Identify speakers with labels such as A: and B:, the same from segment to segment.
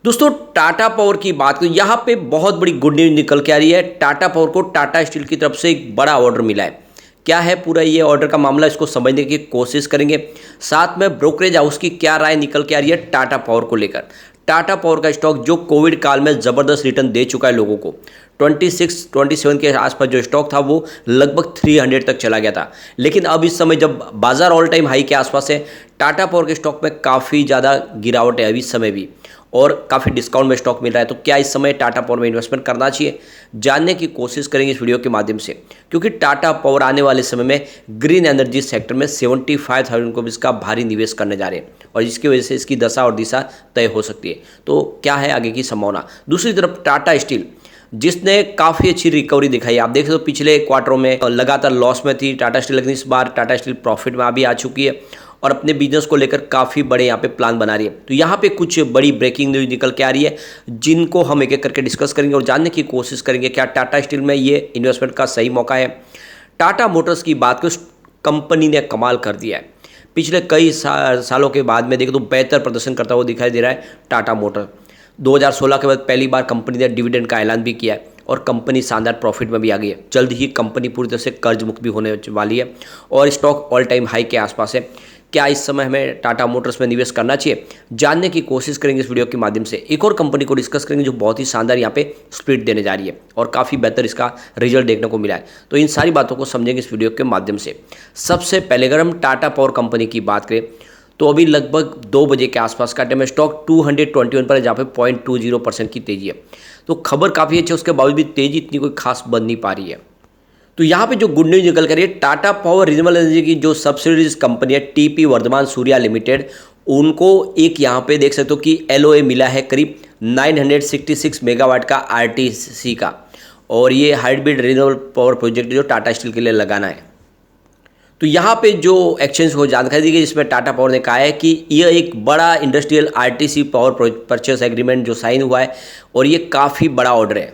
A: दोस्तों टाटा पावर की बात करें, यहाँ पे बहुत बड़ी गुड न्यूज़ निकल के आ रही है। टाटा पावर को टाटा स्टील की तरफ से एक बड़ा ऑर्डर मिला है। क्या है पूरा ये ऑर्डर का मामला, इसको समझने की कोशिश करेंगे। साथ में ब्रोकरेज हाउस की क्या राय निकल के आ रही है टाटा पावर को लेकर। टाटा पावर का स्टॉक जो कोविड काल में ज़बरदस्त रिटर्न दे चुका है लोगों को, 26-27 के आसपास जो स्टॉक था वो लगभग 300 तक चला गया था। लेकिन अब इस समय जब बाजार ऑल टाइम हाई के आसपास है, टाटा पावर के स्टॉक में काफ़ी ज़्यादा गिरावट है अभी इस समय भी, और काफ़ी डिस्काउंट में स्टॉक मिल रहा है। तो क्या इस समय टाटा पावर में इन्वेस्टमेंट करना चाहिए, जानने की कोशिश करेंगे इस वीडियो के माध्यम से। क्योंकि टाटा पावर आने वाले समय में ग्रीन एनर्जी सेक्टर में 75,000 करोड़ का भारी निवेश करने जा रहे हैं, और जिसकी वजह से इसकी दशा और दिशा तय हो सकती है। तो क्या है आगे की संभावना। दूसरी तरफ टाटा स्टील, जिसने काफ़ी अच्छी रिकवरी दिखाई। आप देख सकते हो पिछले क्वार्टरों में लगातार लॉस में थी टाटा स्टील, लेकिन इस बार टाटा स्टील प्रॉफिट में अभी आ चुकी है और अपने बिजनेस को लेकर काफ़ी बड़े यहाँ पे प्लान बना रही है। तो यहाँ पे कुछ बड़ी ब्रेकिंग न्यूज़ निकल के आ रही है, जिनको हम एक एक करके डिस्कस करेंगे और जानने की कोशिश करेंगे क्या टाटा स्टील में ये इन्वेस्टमेंट का सही मौका है। टाटा मोटर्स की बात करें, कंपनी ने कमाल कर दिया है। पिछले कई सालों के बाद में देखें तो बेहतर प्रदर्शन करता हुआ दिखाई दे रहा है टाटा मोटर। 2016 के बाद पहली बार कंपनी ने डिविडेंड का ऐलान भी किया है और कंपनी शानदार प्रॉफिट में भी आ गई है। जल्द ही कंपनी पूरी तरह से कर्ज मुक्त भी होने वाली है और स्टॉक ऑल टाइम हाई के आसपास है। क्या इस समय हमें टाटा मोटर्स में निवेश करना चाहिए, जानने की कोशिश करेंगे इस वीडियो के माध्यम से। एक और कंपनी को डिस्कस करेंगे जो बहुत ही शानदार यहाँ पे स्प्लिट देने जा रही है और काफ़ी बेहतर इसका रिजल्ट देखने को मिला है। तो इन सारी बातों को समझेंगे इस वीडियो के माध्यम से। सबसे पहले अगर हम टाटा पावर कंपनी की बात करें तो अभी लगभग 2 बजे के आसपास का टाइम है, स्टॉक 221 पर है, जहाँ पे 0.20% की तेजी है। तो खबर काफ़ी अच्छी है, उसके बावजूद भी तेजी इतनी कोई खास बन नहीं पा रही है। तो यहाँ पे जो गुड न्यूज़ निकल कर रही है, टाटा पावर रिन्यूएबल एनर्जी की जो सब्सिडीज कंपनी है टीपी वर्धमान सूर्या लिमिटेड, उनको एक यहाँ पे देख सकते हो कि एलओए मिला है करीब 966 मेगावाट का आरटीसी का, और ये हाइब्रिड रिन्यूएबल पावर प्रोजेक्ट जो टाटा स्टील के लिए लगाना है। तो यहाँ पे जो एक्सचेंज को जानकारी दी गई, जिसमें टाटा पावर ने कहा है कि यह एक बड़ा industrial RTC power purchase agreement जो साइन हुआ है और ये काफ़ी बड़ा ऑर्डर है।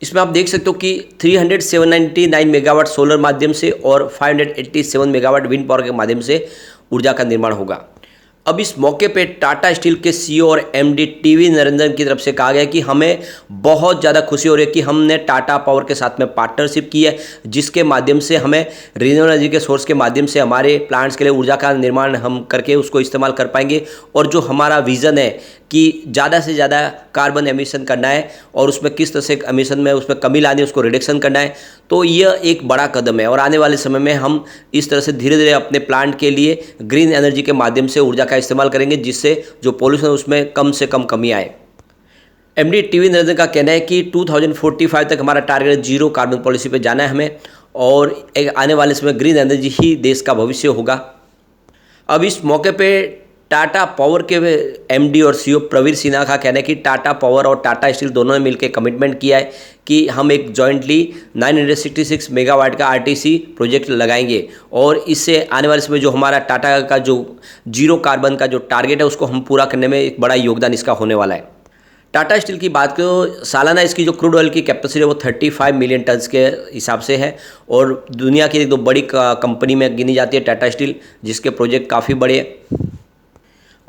A: इसमें आप देख सकते हो कि 799 मेगावाट सोलर माध्यम से और 587 मेगावाट विंड पावर के माध्यम से ऊर्जा का निर्माण होगा। अब इस मौके पे टाटा स्टील के सीईओ और एमडी टीवी नरेंद्रन की तरफ से कहा गया कि हमें बहुत ज़्यादा खुशी हो रही है कि हमने टाटा पावर के साथ में पार्टनरशिप की है, जिसके माध्यम से हमें रिन्यूएबल एनर्जी के सोर्स के माध्यम से हमारे प्लांट्स के लिए ऊर्जा का निर्माण हम करके उसको इस्तेमाल कर पाएंगे। और जो हमारा विज़न है कि ज़्यादा से ज़्यादा कार्बन एमिशन करना है और उसमें किस तरह से एमिशन में उसमें कमी लानी है, उसको रिडक्शन करना है, तो यह एक बड़ा कदम है। और आने वाले समय में हम इस तरह से धीरे धीरे अपने प्लांट के लिए ग्रीन एनर्जी के माध्यम से ऊर्जा का इस्तेमाल करेंगे, जिससे जो पोल्यूशन है उसमें कम से कम कमी आए। एमडी टीवी नरेंद्र का कहना है कि 2045 तक हमारा टारगेट जीरो कार्बन पॉलिसी पे जाना है हमें, और एक आने वाले समय ग्रीन एनर्जी ही देश का भविष्य होगा। अब इस मौके पे टाटा पावर के एमडी और सीईओ प्रवीर सिन्हा का कहना है कि टाटा पावर और टाटा स्टील दोनों ने मिलकर कमिटमेंट किया है कि हम एक जॉइंटली 966 मेगावाट का आरटीसी प्रोजेक्ट लगाएंगे, और इससे आने वाले समय जो हमारा टाटा का जो जीरो कार्बन का जो टारगेट है उसको हम पूरा करने में एक बड़ा योगदान इसका होने वाला है। टाटा स्टील की बात करो, सालाना इसकी जो क्रूड ऑयल की कैपेसिटी है वो 35 मिलियन टन्स के हिसाब से है, और दुनिया की एक दो बड़ी कंपनी में गिनी जाती है टाटा स्टील, जिसके प्रोजेक्ट काफ़ी बड़े हैं।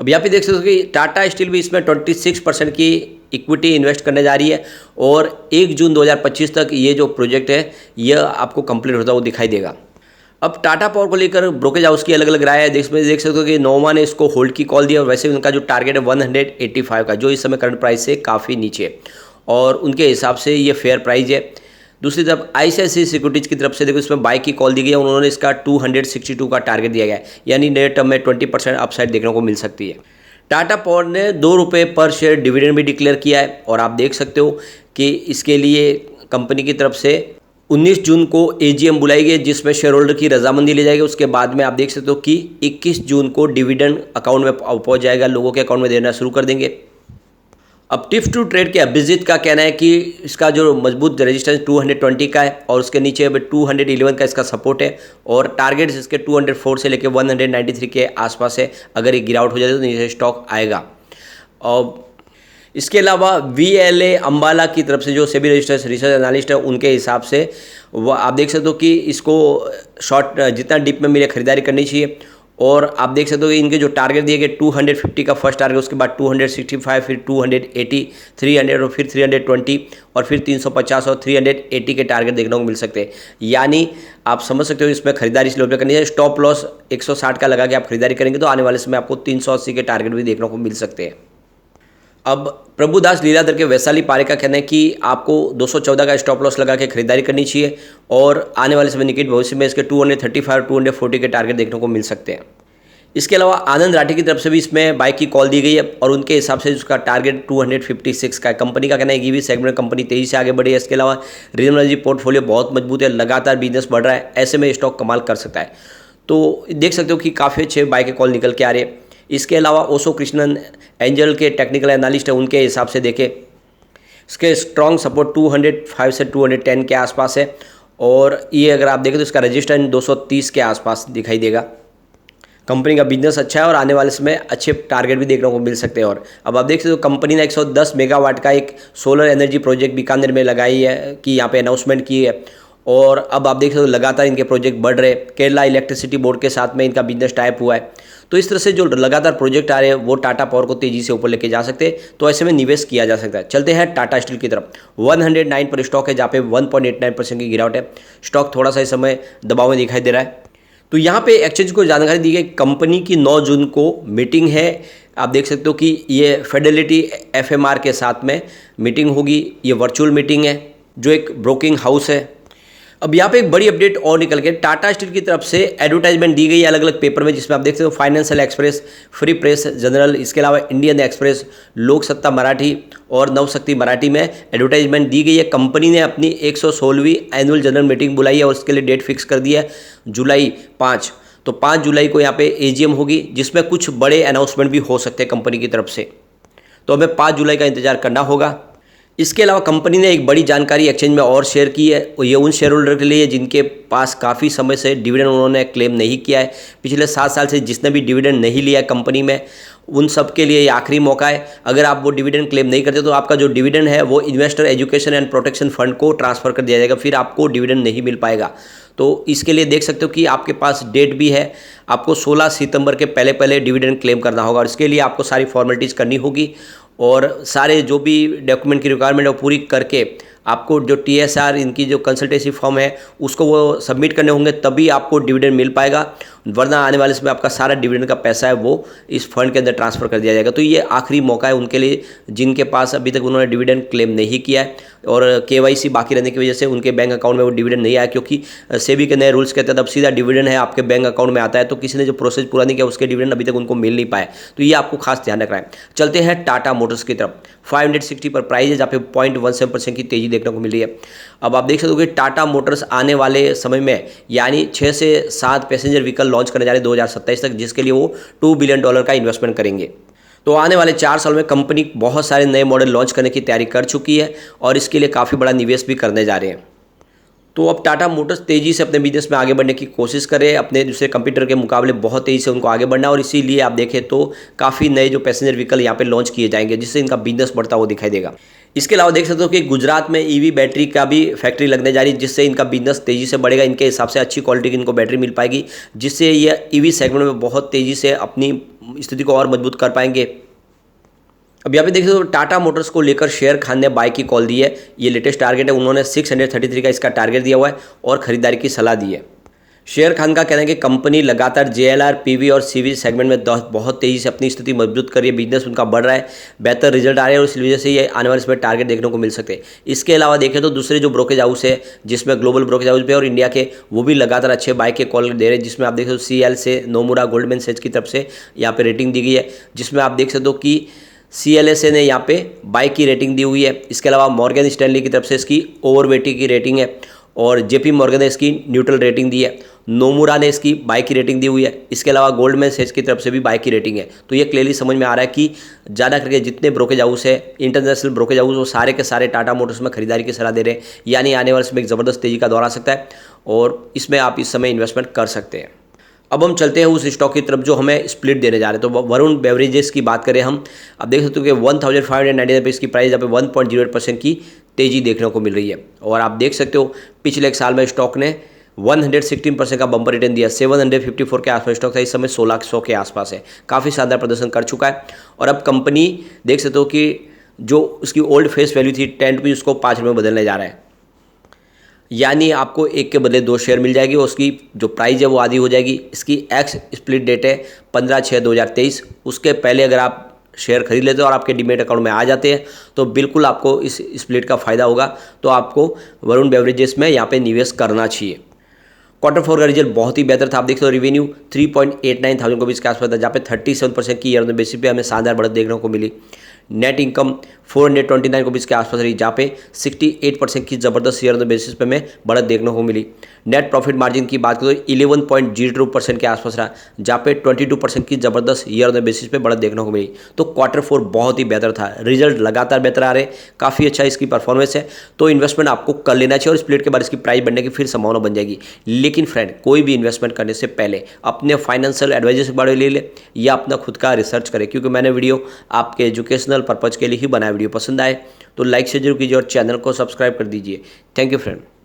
A: अब यहाँ पे देख सकते हो कि टाटा स्टील भी इसमें 26% की इक्विटी इन्वेस्ट करने जा रही है, और 1 जून 2025 तक ये जो प्रोजेक्ट है यह आपको कंप्लीट होता हुआ दिखाई देगा। अब टाटा पावर को लेकर ब्रोकरेज हाउस की अलग अलग राय है। देख सकते हो कि नोवा ने इसको होल्ड की कॉल दी, और वैसे उनका जो टारगेट है 185 का, जो इस समय करंट प्राइस से काफ़ी नीचे है, और उनके हिसाब से ये फेयर प्राइस है। दूसरी तरफ आईसीआईसीआई सिक्योरिटीज़ की तरफ से देखो इसमें बाई की कॉल दी गई है, उन्होंने इसका 262 का टारगेट दिया गया है, यानी नेट टर्म में 20% अपसाइड देखने को मिल सकती है। टाटा पावर ने 2 रुपये पर शेयर डिविडेंड भी डिक्लेयर किया है, और आप देख सकते हो कि इसके लिए कंपनी की तरफ से 19 जून को एजीएम बुलाई गई, जिसमें शेयर होल्डर की रजामंदी ली जाएगी। उसके बाद में आप देख सकते हो कि 21 जून को डिविडेंड अकाउंट में पहुँच जाएगा, लोगों के अकाउंट में देना शुरू कर देंगे। अब टिप्स टू ट्रेड के अभिजीत का कहना है कि इसका जो मजबूत रेजिस्टेंस 220 का है, और उसके नीचे 211 का इसका सपोर्ट है, और टारगेट इसके 204 से लेकर 193 के आसपास है। अगर ये गिरावट हो जाए तो नीचे स्टॉक आएगा। और इसके अलावा VLA अंबाला की तरफ से जो सेबी रजिस्टर्ड रिसर्च एनालिस्ट है, उनके हिसाब से वो आप देख सकते हो कि इसको शॉर्ट जितना डिप में मिले खरीदारी करनी चाहिए, और आप देख सकते हो कि इनके जो टारगेट दिए गए 250 का फर्स्ट टारगेट, उसके बाद 265, फिर 280, 300 और फिर 320 और फिर 350 और 380 के टारगेट देखने को मिल सकते हैं। यानी आप समझ सकते हो इसमें खरीदारी इस लेवल पे करनी है। स्टॉप लॉस 160 का लगा के आप खरीदारी करेंगे तो आने वाले समय आपको 380 के टारगेट भी देखने को मिल सकते हैं। अब प्रभुदास लीलाधर के वैशाली पारेख का कहना है कि आपको 214 का स्टॉप लॉस लगा के खरीदारी करनी चाहिए और आने वाले समय निकट भविष्य में इसके 235 240 के टारगेट देखने को मिल सकते हैं। इसके अलावा आनंद राठी की तरफ से भी इसमें बाइक की कॉल दी गई है और उनके हिसाब से उसका टारगेट 256 का है। कंपनी का कहना है ईवी सेगमेंट में कंपनी तेजी से आगे बढ़ी है। इसके अलावा रीजनल एनर्जी पोर्टफोलियो बहुत मजबूत है, लगातार बिजनेस बढ़ रहा है, ऐसे में स्टॉक कमाल कर सकता है। तो देख सकते हो कि काफ़ी अच्छे बाइक की कॉल निकल के आ रही है। इसके अलावा ओशो कृष्णन एंजल के टेक्निकल एनालिस्ट है, उनके हिसाब से देखें इसके स्ट्रॉन्ग सपोर्ट 205 से 210 के आसपास है और ये अगर आप देखें तो इसका रजिस्टेंस 230 के आसपास दिखाई देगा। कंपनी का बिजनेस अच्छा है और आने वाले समय अच्छे टारगेट भी देखने को मिल सकते हैं। और अब आप देख सकते हो कंपनी ने 110 मेगावाट का एक सोलर एनर्जी प्रोजेक्ट बीकानेर में लगाई है कि यहाँ पे अनाउंसमेंट की है और अब आप देख सकते हो लगातार इनके प्रोजेक्ट बढ़ रहे हैं। केरला इलेक्ट्रिसिटी बोर्ड के साथ में इनका बिजनेस टाइप हुआ है। तो इस तरह से जो लगातार प्रोजेक्ट आ रहे हैं वो टाटा पावर को तेजी से ऊपर लेके जा सकते हैं, तो ऐसे में निवेश किया जा सकता है। चलते हैं टाटा स्टील की तरफ। 109 पर स्टॉक है जहाँ पे 1.89% की गिरावट है। स्टॉक थोड़ा सा इस समय दबाव में दिखाई दे रहा है। तो यहाँ पे एक्सचेंज को जानकारी दी गई कंपनी की 9 जून को मीटिंग है। आप देख सकते हो कि ये फिडेलिटी एफएमआर के साथ में मीटिंग होगी। ये वर्चुअल मीटिंग है जो एक ब्रोकिंग हाउस है। अब यहाँ पे एक बड़ी अपडेट और निकल के टाटा स्टील की तरफ से एडवर्टाइजमेंट दी गई है अलग अलग पेपर में, जिसमें आप देख सकते हो financial express, free press general, इसके अलावा इंडियन एक्सप्रेस, लोक सत्ता मराठी और नवशक्ति मराठी में एडवर्टाइजमेंट दी गई है। कंपनी ने अपनी 116वीं एनुअल जनरल मीटिंग बुलाई है और उसके लिए डेट फिक्स कर दी है जुलाई 5। तो 5 जुलाई को यहाँ पे एजीएम होगी जिसमें कुछ बड़े अनाउंसमेंट भी हो सकते हैं कंपनी की तरफ से, तो हमें 5 जुलाई का इंतजार करना होगा। इसके अलावा कंपनी ने एक बड़ी जानकारी एक्सचेंज में और शेयर की है और ये उन शेयर होल्डर के लिए जिनके पास काफ़ी समय से डिविडेंड उन्होंने क्लेम नहीं किया है। पिछले 7 साल से जिसने भी डिविडेंड नहीं लिया है कंपनी में, उन सब के लिए ये आखिरी मौका है। अगर आप वो डिविडेंड क्लेम नहीं करते तो आपका जो डिविडेंड है वो investor education and protection fund को ट्रांसफ़र कर दिया जाएगा, फिर आपको डिविडेंड नहीं मिल पाएगा। तो इसके लिए देख सकते हो कि आपके पास डेट भी है, आपको 16 सितंबर के पहले डिविडेंड क्लेम करना होगा और इसके लिए आपको सारी फॉर्मेलिटीज़ करनी होगी और सारे जो भी डॉक्यूमेंट की रिक्वायरमेंट है वो पूरी करके आपको जो टीएसआर इनकी जो कंसल्टेंसी फॉर्म है उसको वो सबमिट करने होंगे, तभी आपको डिविडेंड मिल पाएगा। वरना आने वाले समय आपका सारा डिविडेंड का पैसा है वो इस फंड के अंदर ट्रांसफ़र कर दिया जाएगा। तो ये आखिरी मौका है उनके लिए जिनके पास अभी तक उन्होंने डिविडेंड क्लेम नहीं किया है और केवाईसी बाकी रहने की वजह से उनके बैंक अकाउंट में वो डिविडेंड नहीं आया, क्योंकि सेबी के नए रूल्स के तहत अब सीधा डिविडेंड है आपके बैंक अकाउंट में आता है। तो किसी ने जो प्रोसेस पूरा नहीं किया उसके डिविडेंड अभी तक उनको मिल नहीं पाए, तो ये आपको खास ध्यान रखना है। चलते हैं टाटा मोटर्स की तरफ। 560 पर प्राइस है जहाँ पे 0.17% की तेजी देखने को मिल रही है। अब आप देख सकते हो कि टाटा मोटर्स आने वाले समय में यानी 6 से 7 पैसेंजर व्हीकल लॉन्च करने जा रहे हैं 2027 तक, जिसके लिए वो $2 बिलियन का इन्वेस्टमेंट करेंगे। तो आने वाले 4 साल में कंपनी बहुत सारे नए मॉडल लॉन्च करने की तैयारी कर चुकी है और इसके लिए काफ़ी बड़ा निवेश भी करने जा रहे हैं। तो अब टाटा मोटर्स तेज़ी से अपने बिजनेस में आगे बढ़ने की कोशिश करे, अपने दूसरे कंपीटर के मुकाबले बहुत तेज़ी से उनको आगे बढ़ना, और इसीलिए आप देखें तो काफ़ी नए जो पैसेंजर व्हीकल यहाँ पे लॉन्च किए जाएंगे जिससे इनका बिजनेस बढ़ता हुआ दिखाई देगा। इसके अलावा देख सकते हो कि गुजरात में ईवी बैटरी का भी फैक्ट्री लगने जा रही है जिससे इनका बिजनेस तेज़ी से बढ़ेगा। इनके हिसाब से अच्छी क्वालिटी की इनको बैटरी मिल पाएगी जिससे ये ईवी सेगमेंट में बहुत तेज़ी से अपनी स्थिति को और मजबूत कर पाएंगे। अब यहाँ पे देख सकते हो टाटा मोटर्स को लेकर शेर खान ने बाय की कॉल दी है। ये लेटेस्ट टारगेट है, उन्होंने 633 का इसका टारगेट दिया हुआ है और खरीदारी की सलाह दी है। शेर खान का कहना है कि कंपनी लगातार JLR, PV और CV सेगमेंट में बहुत तेज़ी से अपनी स्थिति मजबूत कर रही है, बिजनेस उनका बढ़ रहा है, बेहतर रिजल्ट आ रहे हैं और इस वजह से ये आने वाले समय टारगेट देखने को मिल सकते हैं। इसके अलावा देखें तो दूसरे जो ब्रोकेज हाउस है जिसमें ग्लोबल ब्रोकेज हाउस भी और इंडिया के, वो भी लगातार अच्छे बाय के कॉल दे रहे हैं, जिसमें आप देख सकते हो CL से नोमुरा गोल्डमैन सैच की तरफ से यहाँ पे रेटिंग दी गई है, जिसमें आप देख सकते हो कि CLSA ने यहाँ पे बाय की रेटिंग दी हुई है। इसके अलावा मॉर्गन स्टैनली की तरफ से इसकी ओवरवेटिंग की रेटिंग है और JP मॉर्गन ने इसकी न्यूट्रल रेटिंग दी है। नोमुरा ने इसकी बाय की रेटिंग दी हुई है। इसके अलावा गोल्डमैन सैच की तरफ से भी बाय की रेटिंग है। तो ये क्लियरली समझ में आ रहा है कि ज़्यादा करके जितने ब्रोकेज हाउस है, इंटरनेशनल ब्रोकेज हाउस, वो सारे के सारे टाटा मोटर्स में खरीदारी की सलाह दे रहे हैं, यानी आने वाले समय एक ज़बरदस्त तेज़ी का दौर आ सकता है और इसमें आप इस समय इन्वेस्टमेंट कर सकते हैं। अब हम चलते हैं उस स्टॉक की तरफ जो हमें स्प्लिट देने जा रहे हैं। तो वरुण बेवरेजेस की बात करें हम, आप देख सकते हो कि 1599 पे इसकी प्राइस यहाँ पे 1.08% की तेज़ी देखने को मिल रही है और आप देख सकते हो पिछले एक साल में स्टॉक ने 116% का बम्पर रिटर्न दिया। 754 के आसपास स्टॉक था, इस समय 1600 के आसपास है। काफ़ी शानदार प्रदर्शन कर चुका है। और अब कंपनी देख सकते हो कि जो उसकी ओल्ड फेस वैल्यू थी 10 रुपीज़, उसको 5 रुपये में बदलने जा रहा है। यानी आपको एक के बदले 2 शेयर मिल जाएगी और उसकी जो प्राइस है वो आधी हो जाएगी। इसकी एक्स स्प्लिट डेट है 15/6/2023। उसके पहले अगर आप शेयर खरीद लेते हो और आपके डीमेट अकाउंट में आ जाते हैं तो बिल्कुल आपको इस स्प्लिट का फ़ायदा होगा। तो आपको वरुण बेवरेजेस में यहाँ पे निवेश करना चाहिए। Q4 का रिजल्ट बहुत ही बेहतर था। आप देख सकते हो रेवेन्यू 3.89 थाउजेंड करोड़ के आसपास था, जहाँ पे 37% की ईयर ऑन बेसिस पे हमें शानदार बढ़त देखने को मिली। नेट इनकम 429 करोड़ के आसपास रही, जहाँ पे 68% की ज़बरदस्त ईयर ऑन बेसिस पे हमें बढ़त देखने को मिली। नेट प्रॉफिट मार्जिन की बात करें तो 11.02% के आसपास रहा, जहाँ पे 22% की ज़बरदस्त ईयर ऑन बेसिस पे बढ़त देखने को मिली। तो Q4 बहुत ही बेहतर था, रिजल्ट लगातार बेहतर आ रहे, काफ़ी अच्छा इसकी परफॉर्मेंस है। तो इन्वेस्टमेंट आपको कर लेना चाहिए और स्प्लिट के बाद इसकी प्राइस बढ़ने की फिर संभावना बन जाएगी। लेकिन फ्रेंड, कोई भी इन्वेस्टमेंट करने से पहले अपने फाइनेंशियल एडवाइजर से बारे ले ले या अपना खुद का रिसर्च करें, क्योंकि मैंने वीडियो आपके एजुकेशनल पर्पज़ के लिए ही बनाया। वीडियो पसंद आए तो लाइक से जरूर कीजिए और चैनल को सब्सक्राइब कर दीजिए। Thank you friend.